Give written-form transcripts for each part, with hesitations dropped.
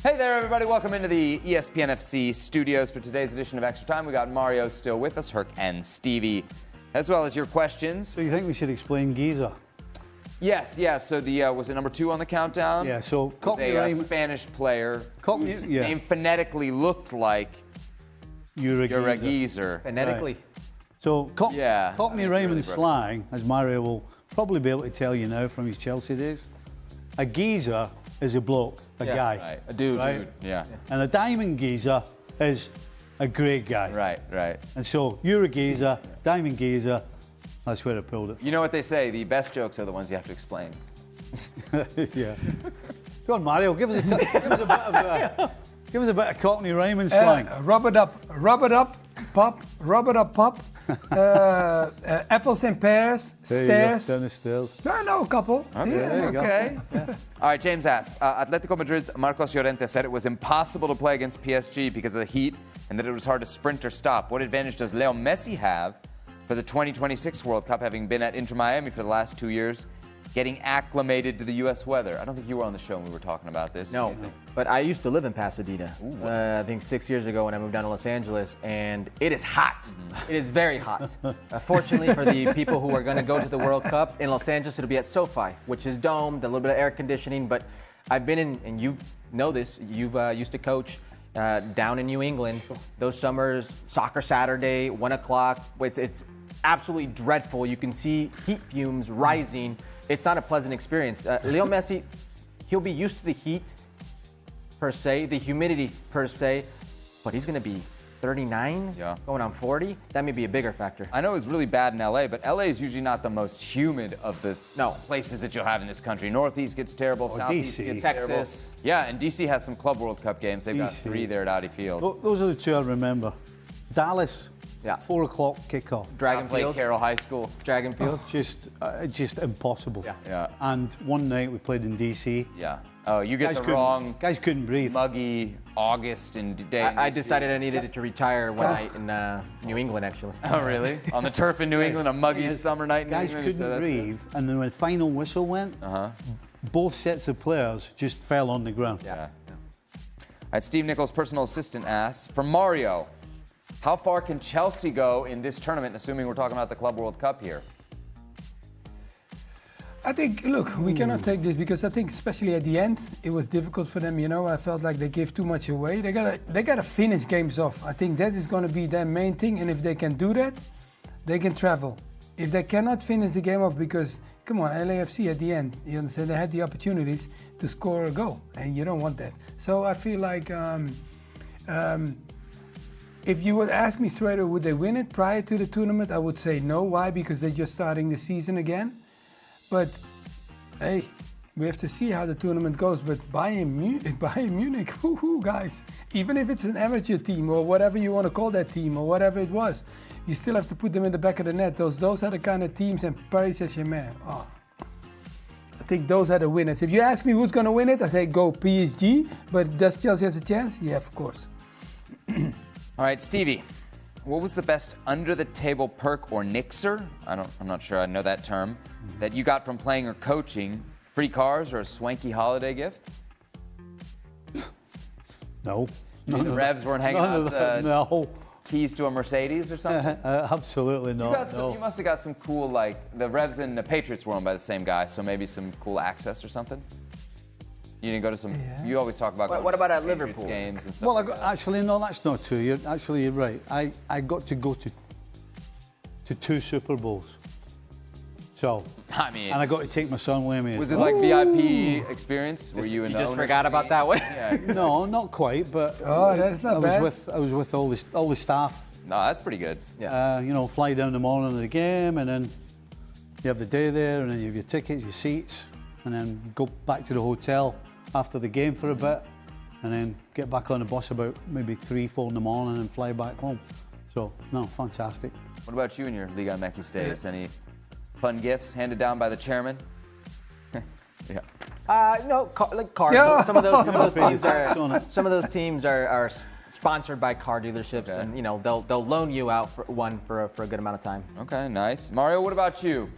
Hey there, everybody. Welcome into the ESPN FC studios for today's edition of Extra Time. We got Mario still with us, Herc and Stevie, as well as your questions. So you think we should explain Giza? Yes. So was it number 2 on the countdown? Yeah, so Cockney a Spanish player whose name phonetically looked like Uragizer. Phonetically. Right. So Cockney Raymond slang, as Mario will probably be able to tell you now from his Chelsea days, a geezer is a bloke, a guy. Right. A dude. Right? Yeah. And a diamond geezer is a great guy. Right. And so you're a geezer, diamond geezer, that's where I pulled it from. You know what they say, the best jokes are the ones you have to explain. Yeah. Go on, Mario, give us a bit of Cockney Raymond slang. Rub it up, pop. Apples and pears, stairs. Down the stairs. I know a couple. Okay. All right, James asks, Atletico Madrid's Marcos Llorente said it was impossible to play against PSG because of the heat and that it was hard to sprint or stop. What advantage does Leo Messi have for the 2026 World Cup, having been at Inter Miami for the last 2 years, getting acclimated to the U.S. weather? I don't think you were on the show when we were talking about this. No, but I used to live in Pasadena, I think 6 years ago when I moved down to Los Angeles, and it is hot. Mm-hmm. It is very hot. Fortunately for the people who are going to go to the World Cup, in Los Angeles it'll be at SoFi, which is domed, a little bit of air conditioning, but I've been in, and you know this, you've used to coach down in New England. Those summers, soccer Saturday, 1 o'clock, it's absolutely dreadful. You can see heat fumes rising. It's not a pleasant experience. Leo Messi, he'll be used to the heat per se, the humidity per se, but he's going to be 39, going on 40. That may be a bigger factor. I know it's really bad in LA, but LA is usually not the most humid of the places that you'll have in this country. Northeast gets terrible, Southeast DC. gets Texas. terrible. Yeah, and DC has some Club World Cup games. They've got 3 there at Audi Field. Those are the 2 I remember. Dallas. 4 o'clock kickoff. Dragon Field. Carroll High School. Dragon Field. Just impossible. Yeah. And one night we played in DC. Yeah. Oh, you get guys couldn't breathe. Muggy August and day. I decided I needed to retire one night in New England, actually. Oh, really? On the turf in New England, a muggy summer night in New England? Guys couldn't breathe, and then when the final whistle went, both sets of players just fell on the ground. Yeah. All right, Steve Nichols' personal assistant asks, for Mario, how far can Chelsea go in this tournament, assuming we're talking about the Club World Cup here? I think, look, we cannot take this because I think especially at the end, it was difficult for them, I felt like they gave too much away. They gotta finish games off. I think that is going to be their main thing, and if they can do that, they can travel. If they cannot finish the game off, because, come on, LAFC at the end, you understand, they had the opportunities to score a goal, and you don't want that. So I feel like if you would ask me straight away, would they win it prior to the tournament, I would say no. Why? Because they're just starting the season again. But, hey, we have to see how the tournament goes. But Bayern Munich, woohoo, guys. Even if it's an amateur team or whatever you want to call that team or whatever it was, you still have to put them in the back of the net. Those are the kind of teams, and Paris Saint-Germain, I think those are the winners. If you ask me who's going to win it, I say go PSG. But does Chelsea has a chance? Yeah, of course. All right, Stevie, what was the best under-the-table perk or nixer? I'm not sure I know that term, that you got from playing or coaching? Free cars or a swanky holiday gift? No. The Revs weren't hanging out no. keys to a Mercedes or something? Absolutely not. You must have got some cool, like, the Revs and the Patriots were owned by the same guy, so maybe some cool access or something? You didn't go to some. Yeah. You always talk about. What about at Liverpool games and stuff? Well, actually, no, that's not true. You're right. I got to go to 2 Super Bowls. So. I mean. And I got to take my son with me. Was it like VIP experience? Were you in? You just forgot about that one. Yeah. No, not quite, but. That's not bad. I was with all the staff. No, that's pretty good. Yeah. Fly down the morning of the game, and then you have the day there, and then you have your tickets, your seats, and then go back to the hotel after the game for a bit, and then get back on the bus about maybe 3-4 in the morning and fly back home. So, no, fantastic. What about you and your Liga MX days? Any fun gifts handed down by the chairman? Yeah. No, like cars. Yeah. Some of those teams are sponsored by car dealerships, and they'll loan you out for a good amount of time. Okay, nice. Mario, what about you?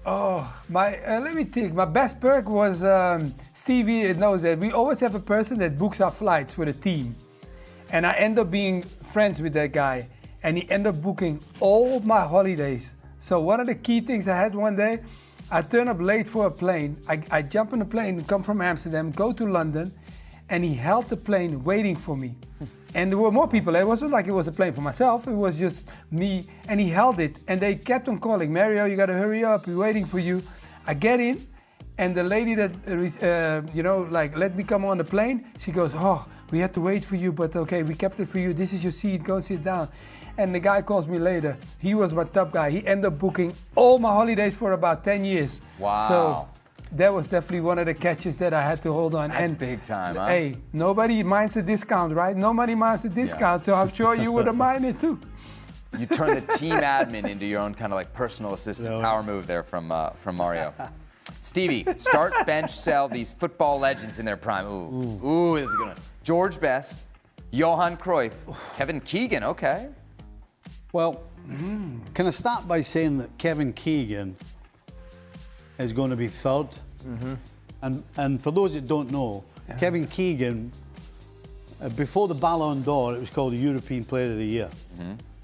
Let me think. My best perk was Stevie knows that we always have a person that books our flights for the team, and I end up being friends with that guy, and he ended up booking all my holidays. So one of the key things I had one day, I turn up late for a plane. I jump on a plane, come from Amsterdam, go to London, and he held the plane waiting for me. And there were more people. It wasn't like it was a plane for myself. It was just me. And he held it. And they kept on calling, Mario, you got to hurry up. We're waiting for you. I get in. And the lady that, let me come on the plane, she goes, oh, we had to wait for you. But okay, we kept it for you. This is your seat. Go sit down. And the guy calls me later. He was my top guy. He ended up booking all my holidays for about 10 years. Wow. So that was definitely one of the catches that I had to hold on. That's big time, huh? Hey, nobody minds a discount, right? Nobody minds a discount, so I'm sure you would have minded too. You turned the team admin into your own kind of like personal assistant power move there from Mario. Stevie, start, bench, sell these football legends in their prime. Ooh, this is a good one. George Best, Johan Cruyff, Kevin Keegan, okay. Well, can I start by saying that Kevin Keegan is going to be third? And for those that don't know, Kevin Keegan, before the Ballon d'Or, it was called the European Player of the Year.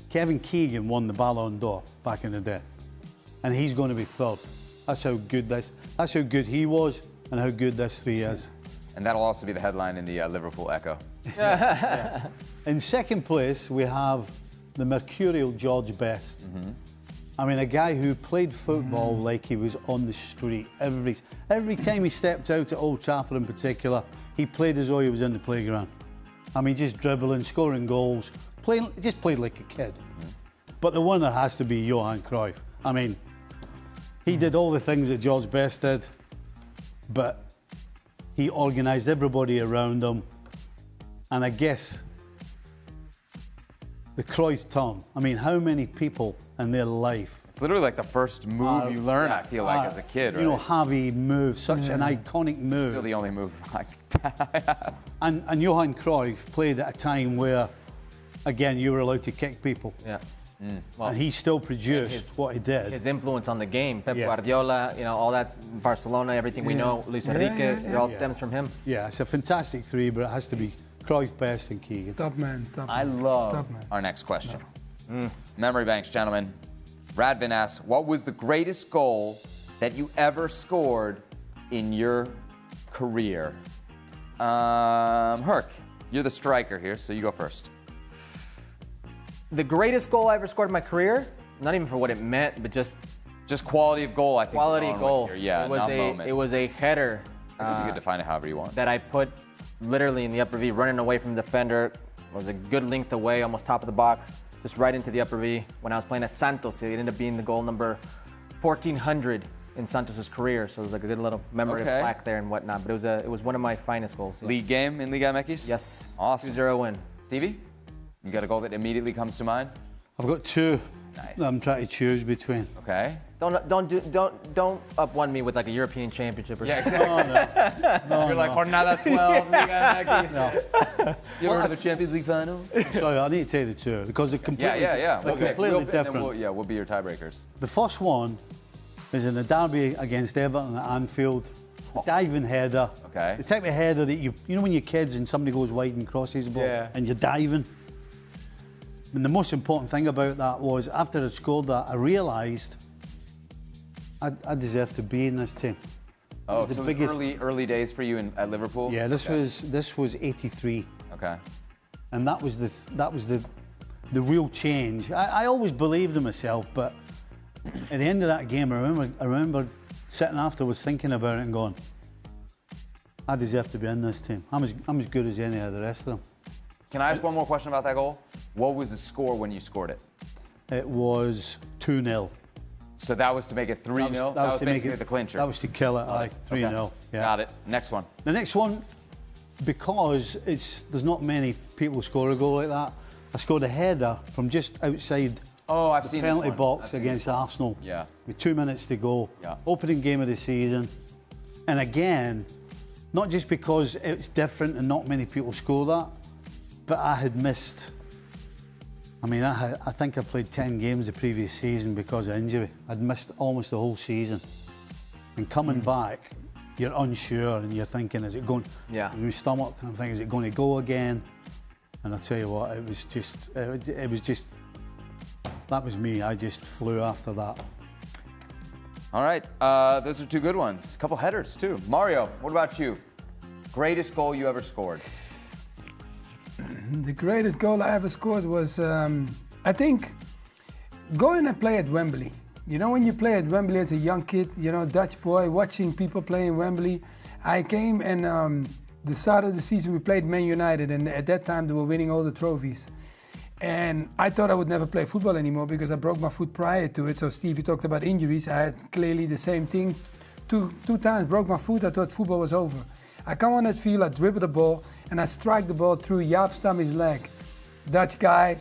Kevin Keegan won the Ballon d'Or back in the day, and he's going to be third. That's how good he was, and how good this three is. And that'll also be the headline in the Liverpool Echo. In second place, we have the mercurial George Best. I mean, a guy who played football like he was on the street. Every time he stepped out at Old Trafford in particular, he played as though he was in the playground. I mean, just dribbling, scoring goals, just played like a kid. But the winner has to be Johan Cruyff. I mean, he did all the things that George Best did, but he organised everybody around him. And I guess the Cruyff term, I mean, how many people in their life... It's literally like the first move you learn, I feel like, as a kid, right? You know, Javi move, such an iconic move. Still the only move I have. And Johan Cruyff played at a time where, again, you were allowed to kick people. Yeah. Well, and he still produced what he did. His influence on the game, Pep Guardiola, you know, all that, Barcelona, everything we know, Luis Enrique, it all stems from him. Yeah, it's a fantastic three, but it has to be Cruyff, Best, and Keegan. Top man. I love our next question. Memory banks, gentlemen. Radvin asks, what was the greatest goal that you ever scored in your career? Herc, you're the striker here, so you go first. The greatest goal I ever scored in my career, not even for what it meant, but just quality of goal, I think. Quality goal. Yeah, it was a header. I guess you could define it however you want. That I put literally in the upper V, running away from the defender. Was a good length away, almost top of the box, just right into the upper V. When I was playing at Santos, it ended up being the goal number 1400 in Santos' career. So it was like a good little memory plaque there and whatnot. But it was one of my finest goals. Yeah. League game in Liga MX? Yes. Awesome. 2-0 win. Stevie, you got a goal that immediately comes to mind? I've got two. Nice. That I'm trying to choose between. Okay. Don't up one me with like a European championship or something. No, You're like Jornada 12, Liga MX. No. You ever heard of the Champions League final? Sorry, I need to tell you the two because they're completely, They're completely different. We'll be your tiebreakers. The first one is in the derby against Everton at Anfield. Diving header. Okay. The type of header that you know when you're kids and somebody goes wide and crosses the ball and you're diving. And the most important thing about that was after I'd scored that, I realised I deserved to be in this team. Oh, so it was early days for you at Liverpool? Yeah, this was 83. Okay. And that was the real change. I always believed in myself, but at the end of that game, I remember sitting afterwards thinking about it and going, I deserve to be in this team. I'm as good as any of the rest of them. Can I ask one more question about that goal? What was the score when you scored it? It was 2-0. So that was to make it 3-0? That was basically the clincher? That was to kill it, 3-0. Okay. Yeah. Got it. Next one. The next one, because there's not many people score a goal like that, I scored a header from just outside the penalty box against Arsenal. Yeah. With 2 minutes to go. Yeah. Opening game of the season. And again, not just because it's different and not many people score that, but I had missed. I think I played 10 games the previous season because of injury. I'd missed almost the whole season. and coming back, you're unsure and you're thinking, is it going? Yeah. In your stomach, I'm thinking, is it going to go again? And I tell you what, it was just, that was me. I just flew after that. All right, those are two good ones. A couple headers too. Mario, what about you? Greatest goal you ever scored? The greatest goal I ever scored was, I think, going and play at Wembley. You know, when you play at Wembley as a young kid, you know, Dutch boy, watching people play in Wembley. I came and the start of the season we played Man United, and at that time they were winning all the trophies. And I thought I would never play football anymore because I broke my foot prior to it. So Stevie talked about injuries. I had clearly the same thing. Two times broke my foot. I thought football was over. I come on that field, I dribble the ball, and I strike the ball through Jaap Stammy's leg. Dutch guy,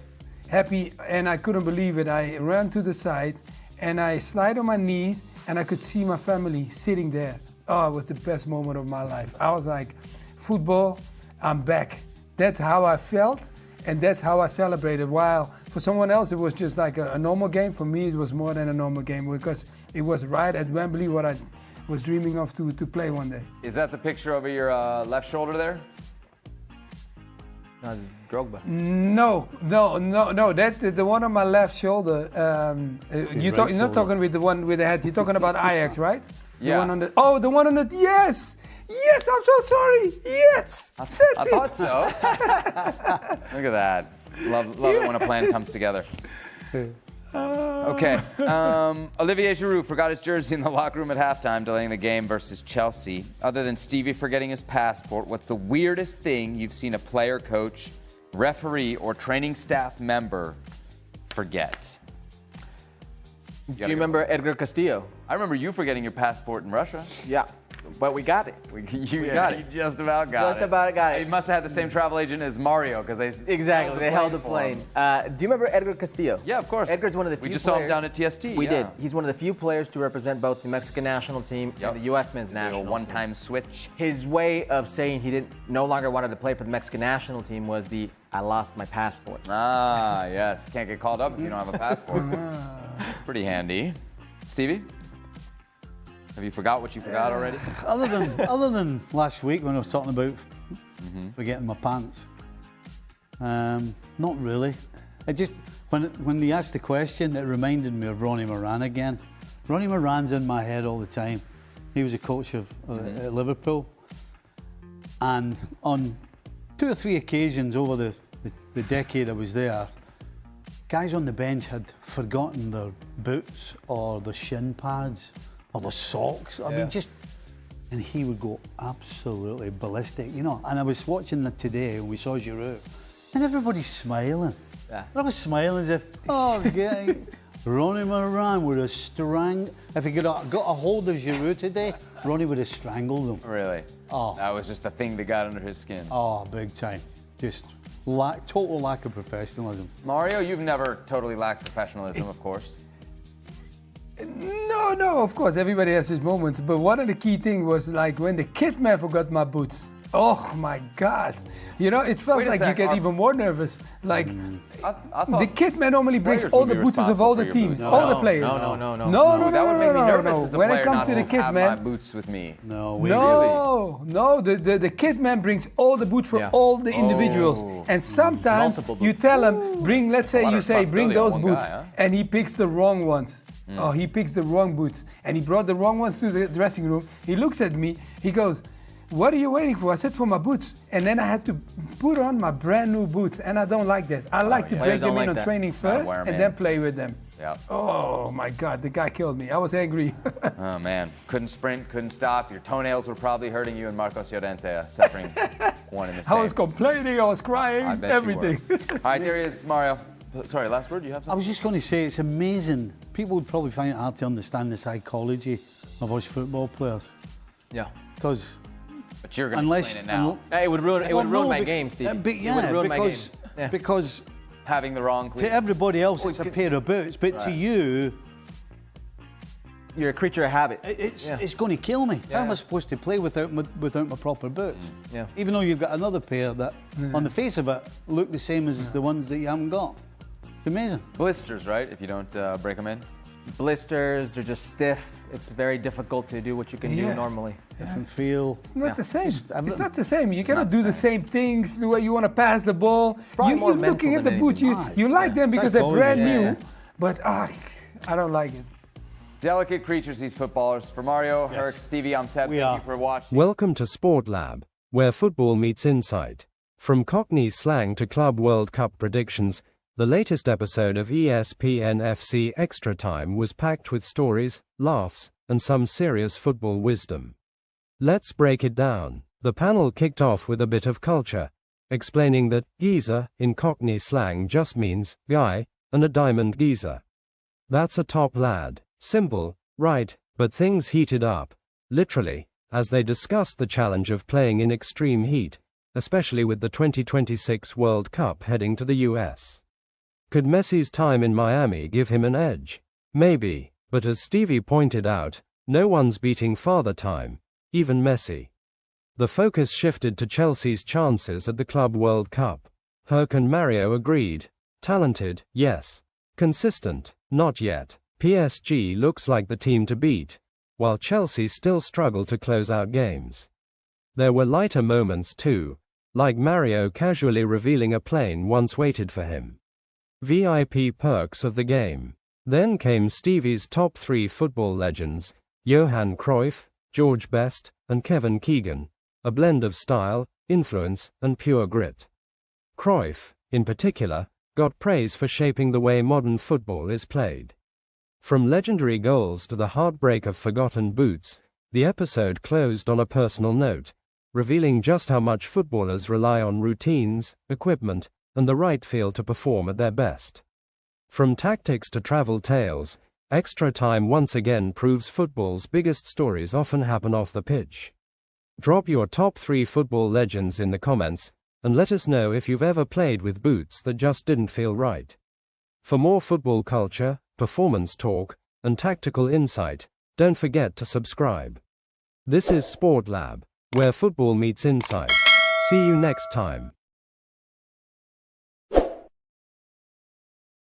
happy, and I couldn't believe it. I ran to the side, and I slide on my knees, and I could see my family sitting there. Oh, it was the best moment of my life. I was like, football, I'm back. That's how I felt, and that's how I celebrated. While for someone else, it was just like a normal game. For me, it was more than a normal game because it was right at Wembley what I was dreaming of to play one day. Is that the picture over your left shoulder there? No, it's Drogba. No. That's the one on my left shoulder. You're not talking with the one with the head. You're talking about Ajax, right? Yeah. The one on the. Oh, the one on the. Yes. Yes. I'm so sorry. Yes. I thought so. Look at that. Love it when a plan comes together. Okay. Olivier Giroud forgot his jersey in the locker room at halftime, delaying the game versus Chelsea. Other than Stevie forgetting his passport, what's the weirdest thing you've seen a player, coach, referee, or training staff member forget? Do you remember Edgar Castillo? I remember you forgetting your passport in Russia. Yeah, but we got it. You got it. You just about got it. Just about got it. You must have had the same travel agent as Mario because they Exactly, they held the for plane. him. Do you remember Edgar Castillo? Yeah, of course. Edgar's one of the few We just players. saw him down at TST. We yeah. did. He's one of the few players to represent both the Mexican national team and the U.S. men's national A one-time switch. His way of saying he no longer wanted to play for the Mexican national team was I lost my passport. Ah, yes. Can't get called up if you don't have a passport. That's pretty handy. Stevie? Have you forgot what you forgot already? Other than last week when I was talking about forgetting my pants, not really. It just when they asked the question, it reminded me of Ronnie Moran again. Ronnie Moran's in my head all the time. He was a coach at Liverpool, and on 2 or 3 occasions over the decade I was there, guys on the bench had forgotten their boots or their shin pads or their socks. I mean, and he would go absolutely ballistic, you know. And I was watching that today when we saw Giroud, and everybody's smiling. Yeah. I was smiling as if, Ronnie Moran would have if he could have got a hold of Giroud today, Ronnie would have strangled him. Really? Oh. That was just the thing that got under his skin. Oh, big time. Just total lack of professionalism. Mario, you've never totally lacked professionalism, of course. No, of course, everybody has his moments. But one of the key things was like when the kid man forgot my boots. Oh my God. You know, it felt like you get even more nervous. Like, I thought the kit man normally brings all the boots of all the teams, all the players. No. That would make me nervous as a When player it comes not to the kit have man, my boots with me. No, the kit man brings all the boots for all the individuals. And sometimes you tell him, bring, let's say you say, bring those boots, and he picks the wrong ones. Oh, he picks the wrong boots. And he brought the wrong ones to the dressing room. He looks at me, he goes, what are you waiting for? I said for my boots. And then I had to put on my brand new boots. And I don't like that. I like to break them in on training first and then play with them. Yeah. Oh my God, the guy killed me. I was angry. Oh man, couldn't sprint, couldn't stop. Your toenails were probably hurting you and Marcos Llorente suffering one in the same. I was complaining, I was crying, I bet everything. You were. All right, there he is, Mario. Sorry, last word, you have something? I was just going to say, it's amazing. People would probably find it hard to understand the psychology of us football players. Yeah. Because... But you're going to explain it now. It would ruin my game, Steve. Because having the wrong cleats. to everybody else it's a pair of boots, but to you... You're a creature of habit. It's going to kill me. How am I supposed to play without my proper boots? Yeah. Even though you've got another pair that, on the face of it, look the same as the ones that you haven't got. It's amazing. Blisters, right, if you don't break them in? blisters, they're just stiff. It's very difficult to do what you can do normally. Different feel. It's not the same. Just It's not the same. You cannot do the same things, the way you want to pass the ball. probably more You're looking at mental the than boots. anything. You like them because they're Psychology. brand new, Yeah. but I don't like it. Delicate creatures, these footballers. For Mario, Herc, Stevie, I'm Seb. We Thank are. you for watching. Welcome to Sport Lab, where football meets insight. From Cockney slang to Club World Cup predictions, the latest episode of ESPN FC Extra Time was packed with stories, laughs, and some serious football wisdom. Let's break it down. The panel kicked off with a bit of culture, explaining that geezer in Cockney slang just means guy, and a diamond geezer. That's a top lad. Simple, right, but things heated up, literally, as they discussed the challenge of playing in extreme heat, especially with the 2026 World Cup heading to the US. Could Messi's time in Miami give him an edge? Maybe, but as Stevie pointed out, no one's beating Father Time, even Messi. The focus shifted to Chelsea's chances at the Club World Cup. Herc and Mario agreed. Talented, yes. Consistent, not yet. PSG looks like the team to beat, while Chelsea still struggle to close out games. There were lighter moments too, like Mario casually revealing a plane once waited for him. VIP perks of the game. Then came Stevie's top 3 football legends, Johan Cruyff, George Best, and Kevin Keegan, a blend of style, influence, and pure grit. Cruyff, in particular, got praise for shaping the way modern football is played. From legendary goals to the heartbreak of forgotten boots, the episode closed on a personal note, revealing just how much footballers rely on routines, equipment, and the right field to perform at their best. From tactics to travel tales, Extra Time once again proves football's biggest stories often happen off the pitch. Drop your top 3 football legends in the comments, and let us know if you've ever played with boots that just didn't feel right. For more football culture, performance talk, and tactical insight, don't forget to subscribe. This is Sport Lab, where football meets insight. See you next time.